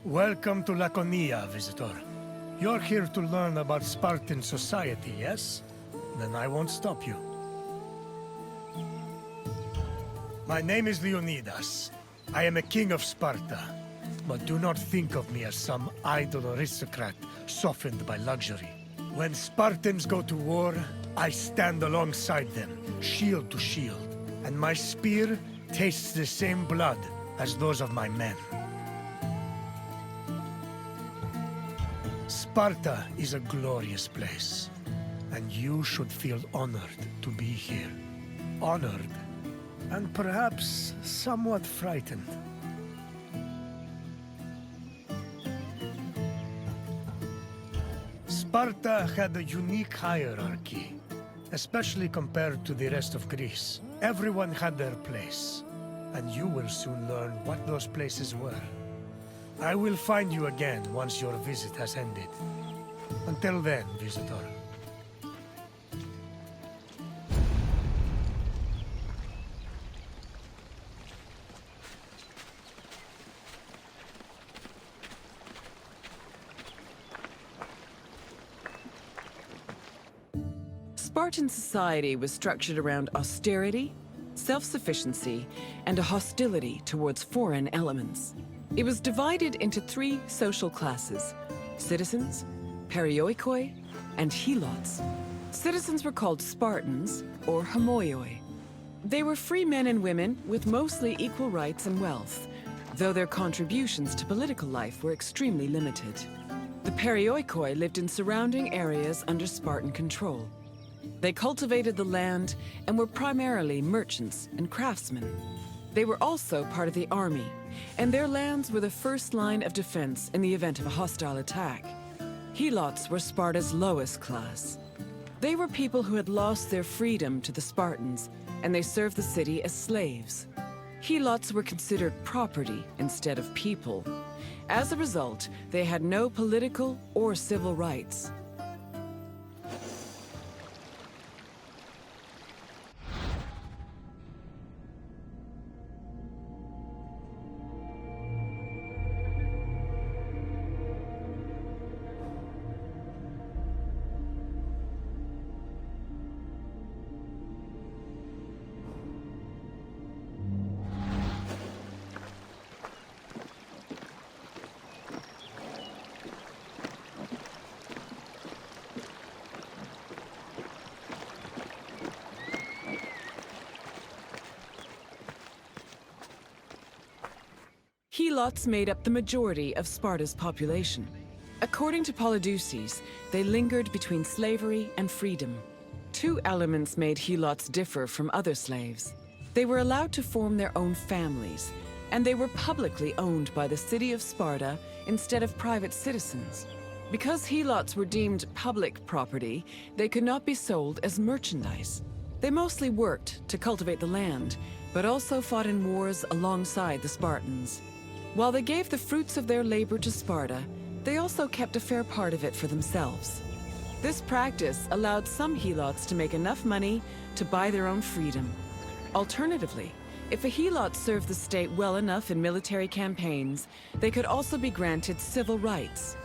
Welcome to Laconia, visitor. You're here to learn about Spartan Society, yes? Then I won't stop you. My name is Leonidas. I am a king of Sparta. But do not think of me as some idle aristocrat softened by luxury. When Spartans go to war, I stand alongside them, shield to shield. And my spear tastes the same blood as those of my men. Sparta is a glorious place, and you should feel honored to be here. Honored, and perhaps somewhat frightened. Sparta had a unique hierarchy, especially compared to the rest of Greece. Everyone had their place, and you will soon learn what those places were. I will find you again once your visit has ended. Until then, visitor. Spartan society was structured around austerity, self-sufficiency, and a hostility towards foreign elements. It was divided into three social classes: citizens, perioikoi, and helots. Citizens were called Spartans, or homoioi. They were free men and women with mostly equal rights and wealth, though their contributions to political life were extremely limited. The perioikoi lived in surrounding areas under Spartan control. They cultivated the land and were primarily merchants and craftsmen. They were also part of the army, and their lands were the first line of defense in the event of a hostile attack. Helots were Sparta's lowest class. They were people who had lost their freedom to the Spartans, and they served the city as slaves. Helots were considered property instead of people. As a result, they had no political or civil rights. Helots made up the majority of Sparta's population. According to Polydeuces, they lingered between slavery and freedom. Two elements made Helots differ from other slaves. They were allowed to form their own families, and they were publicly owned by the city of Sparta instead of private citizens. Because Helots were deemed public property, they could not be sold as merchandise. They mostly worked to cultivate the land, but also fought in wars alongside the Spartans. While they gave the fruits of their labor to Sparta, they also kept a fair part of it for themselves. This practice allowed some Helots to make enough money to buy their own freedom. Alternatively, if a Helot served the state well enough in military campaigns, they could also be granted civil rights.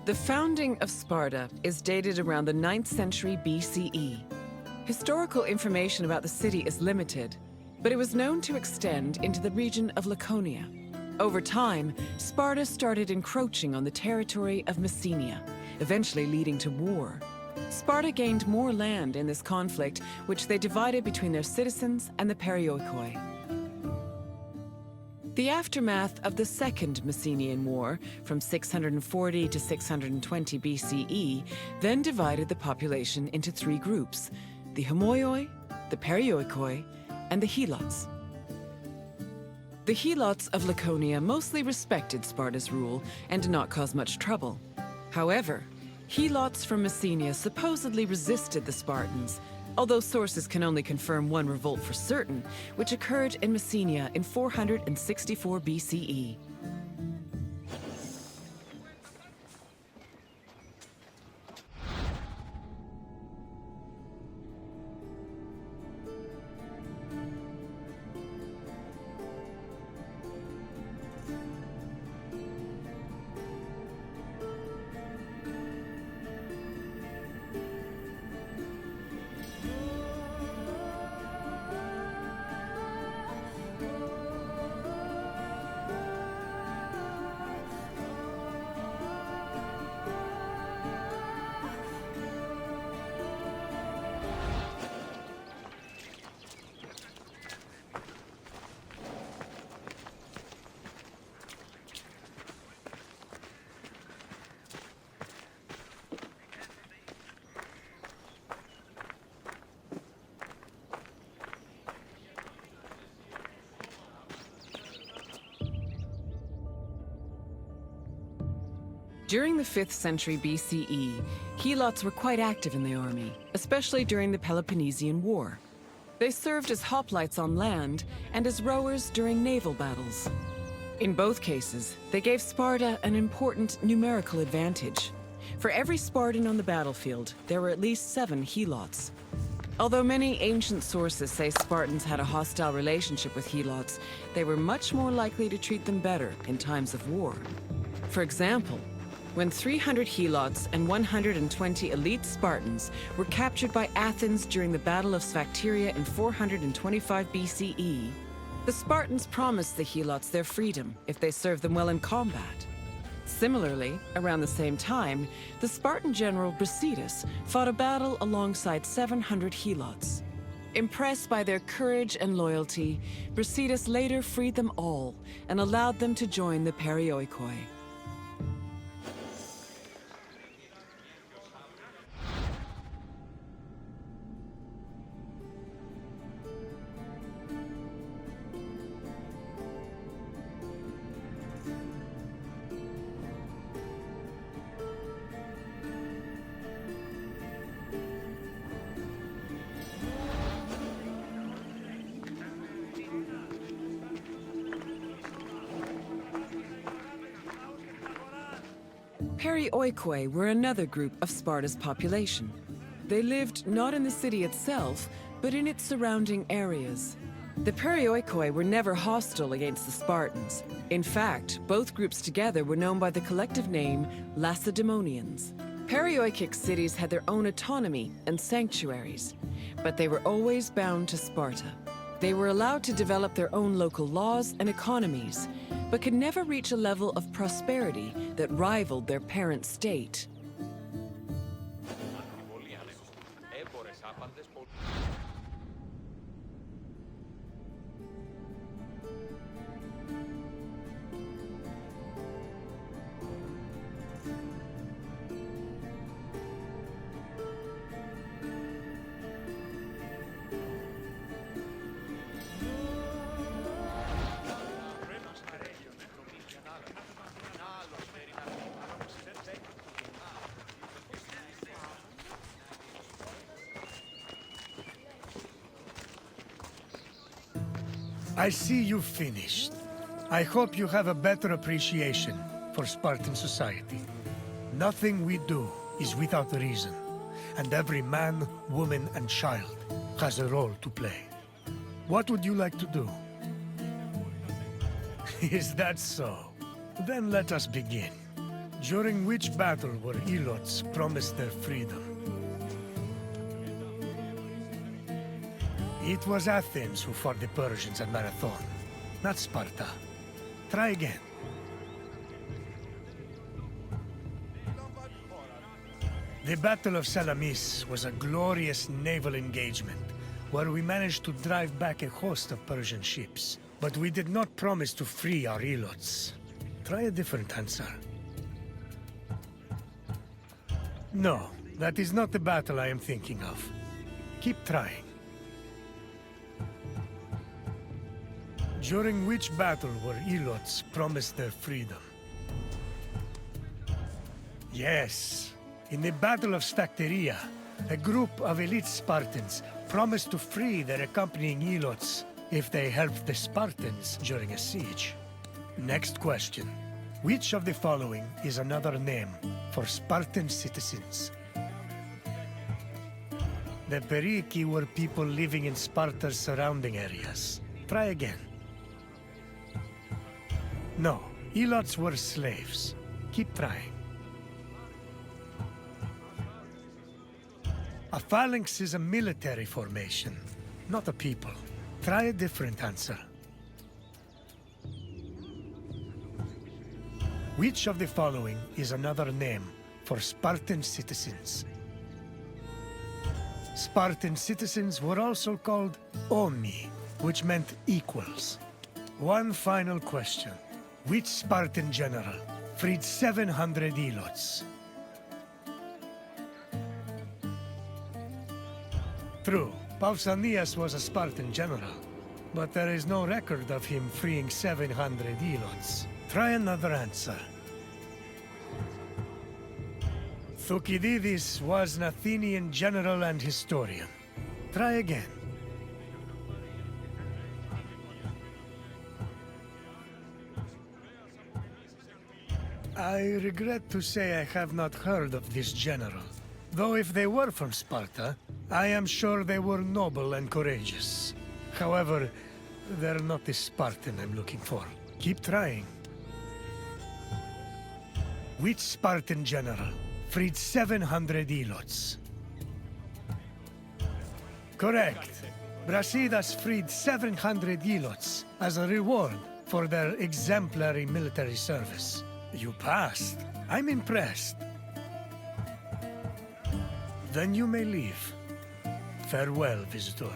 The founding of Sparta is dated around the 9th century BCE. Historical information about the city is limited, but it was known to extend into the region of Laconia. Over time, Sparta started encroaching on the territory of Messenia, eventually leading to war. Sparta gained more land in this conflict, which they divided between their citizens and the Perioikoi. The aftermath of the Second Messenian War, from 640 to 620 BCE, then divided the population into three groups: the Homoioi, the Perioikoi, and the Helots. The Helots of Laconia mostly respected Sparta's rule and did not cause much trouble. However, Helots from Messenia supposedly resisted the Spartans, although sources can only confirm one revolt for certain, which occurred in Messenia in 464 BCE. During the 5th century BCE, Helots were quite active in the army, especially during the Peloponnesian War. They served as hoplites on land and as rowers during naval battles. In both cases, they gave Sparta an important numerical advantage. For every Spartan on the battlefield, there were at least 7 Helots. Although many ancient sources say Spartans had a hostile relationship with Helots, they were much more likely to treat them better in times of war. For example, when 300 Helots and 120 elite Spartans were captured by Athens during the Battle of Sphacteria in 425 BCE, the Spartans promised the Helots their freedom if they served them well in combat. Similarly, around the same time, the Spartan general Brasidas fought a battle alongside 700 Helots. Impressed by their courage and loyalty, Brasidas later freed them all and allowed them to join the Perioikoi. Perioikoi were another group of Sparta's population. They lived not in the city itself, but in its surrounding areas. The Perioikoi were never hostile against the Spartans. In fact, both groups together were known by the collective name Lacedaemonians. Perioikic cities had their own autonomy and sanctuaries, but they were always bound to Sparta. They were allowed to develop their own local laws and economies, but could never reach a level of prosperity that rivaled their parent state. I see you've finished. I hope you have a better appreciation for Spartan society. Nothing we do is without a reason, and every man, woman, and child has a role to play. What would you like to do? Is that so? Then let us begin. During which battle were Helots promised their freedom? It was Athens who fought the Persians at Marathon, not Sparta. Try again. The Battle of Salamis was a glorious naval engagement, where we managed to drive back a host of Persian ships. But we did not promise to free our Helots. Try a different answer. No, that is not the battle I am thinking of. Keep trying. During which battle were Helots promised their freedom? Yes, in the Battle of Stacteria, a group of elite Spartans promised to free their accompanying Helots if they helped the Spartans during a siege. Next question. Which of the following is another name for Spartan citizens? The Periki were people living in Sparta's surrounding areas. Try again. No, Helots were slaves. Keep trying. A phalanx is a military formation, not a people. Try a different answer. Which of the following is another name for Spartan citizens? Spartan citizens were also called Omi, which meant equals. One final question. Which Spartan general freed 700 Helots? True, Pausanias was a Spartan general, but there is no record of him freeing 700 Helots. Try another answer. Thucydides was an Athenian general and historian. Try again. I regret to say I have not heard of this general. Though if they were from Sparta, I am sure they were noble and courageous. However, they're not the Spartan I'm looking for. Keep trying. Which Spartan general freed 700 Helots? Correct. Brasidas freed 700 Helots as a reward for their exemplary military service. You passed. I'm impressed. Then you may leave. Farewell, visitor.